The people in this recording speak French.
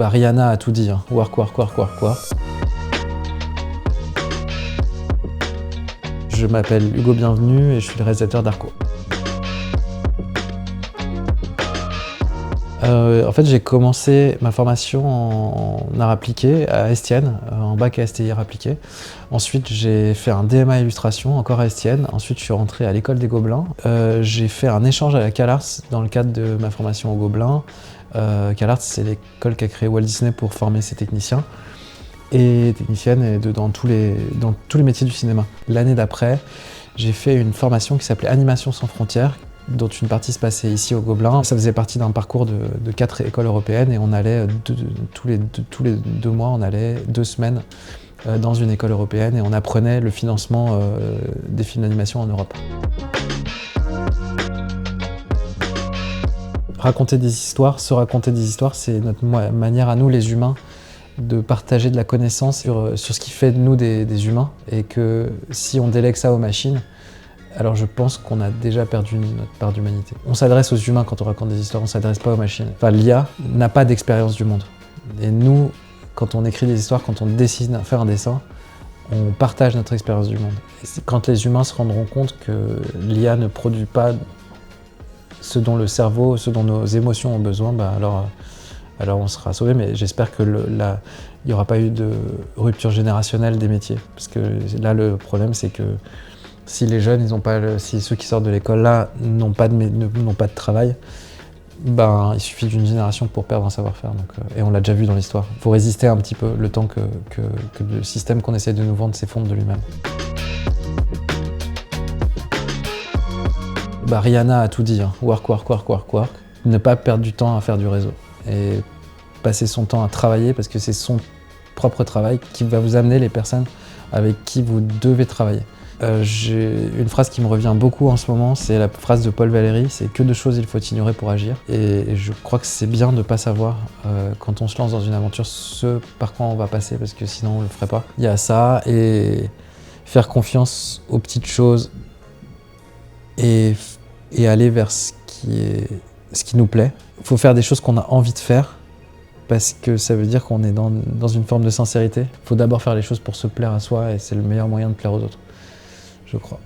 Rihanna a tout dit, hein. Work, work, work, work, work. Je m'appelle Hugo Bienvenu et je suis le réalisateur d'Arco. En fait, j'ai commencé ma formation en art appliqué à Estienne, en bac à STI art appliqué. Ensuite, j'ai fait un DMA illustration, encore à Estienne. Ensuite, je suis rentré à l'école des Gobelins. J'ai fait un échange à la CalArts dans le cadre de ma formation aux Gobelins. CalArts, c'est l'école qu'a créé Walt Disney pour former ses techniciens et techniciennes et dans tous les métiers du cinéma. L'année d'après, j'ai fait une formation qui s'appelait Animation sans frontières, dont une partie se passait ici au Gobelins. Ça faisait partie d'un parcours de 4 écoles européennes et on allait tous les 2 mois, on allait 2 semaines dans une école européenne et on apprenait le financement des films d'animation en Europe. Raconter des histoires, se raconter des histoires, c'est notre manière à nous les humains de partager de la connaissance sur ce qui fait de nous des humains et que si on délègue ça aux machines, alors je pense qu'on a déjà perdu notre part d'humanité. On s'adresse aux humains quand on raconte des histoires, on ne s'adresse pas aux machines. Enfin, l'IA n'a pas d'expérience du monde. Et nous, quand on écrit des histoires, quand on décide de faire un dessin, on partage notre expérience du monde. Et quand les humains se rendront compte que l'IA ne produit pas ce dont le cerveau, ce dont nos émotions ont besoin, alors on sera sauvé. Mais j'espère que il n'y aura pas eu de rupture générationnelle des métiers. Parce que là, le problème, c'est que si les jeunes, si ceux qui sortent de l'école là n'ont pas de travail, il suffit d'une génération pour perdre un savoir-faire. Et on l'a déjà vu dans l'histoire. Il faut résister un petit peu le temps que le système qu'on essaie de nous vendre s'effondre de lui-même. Rihanna a tout dit, hein. Work, work, work, work, work. Ne pas perdre du temps à faire du réseau et passer son temps à travailler parce que c'est son propre travail qui va vous amener les personnes avec qui vous devez travailler. J'ai une phrase qui me revient beaucoup en ce moment, c'est la phrase de Paul Valéry, c'est « que de choses il faut ignorer pour agir ». Et je crois que c'est bien de ne pas savoir, quand on se lance dans une aventure, ce par quoi on va passer, parce que sinon on ne le ferait pas. Il y a ça, et faire confiance aux petites choses, et aller vers ce qui nous plaît. Il faut faire des choses qu'on a envie de faire, parce que ça veut dire qu'on est dans une forme de sincérité. Il faut d'abord faire les choses pour se plaire à soi, et c'est le meilleur moyen de plaire aux autres, je crois.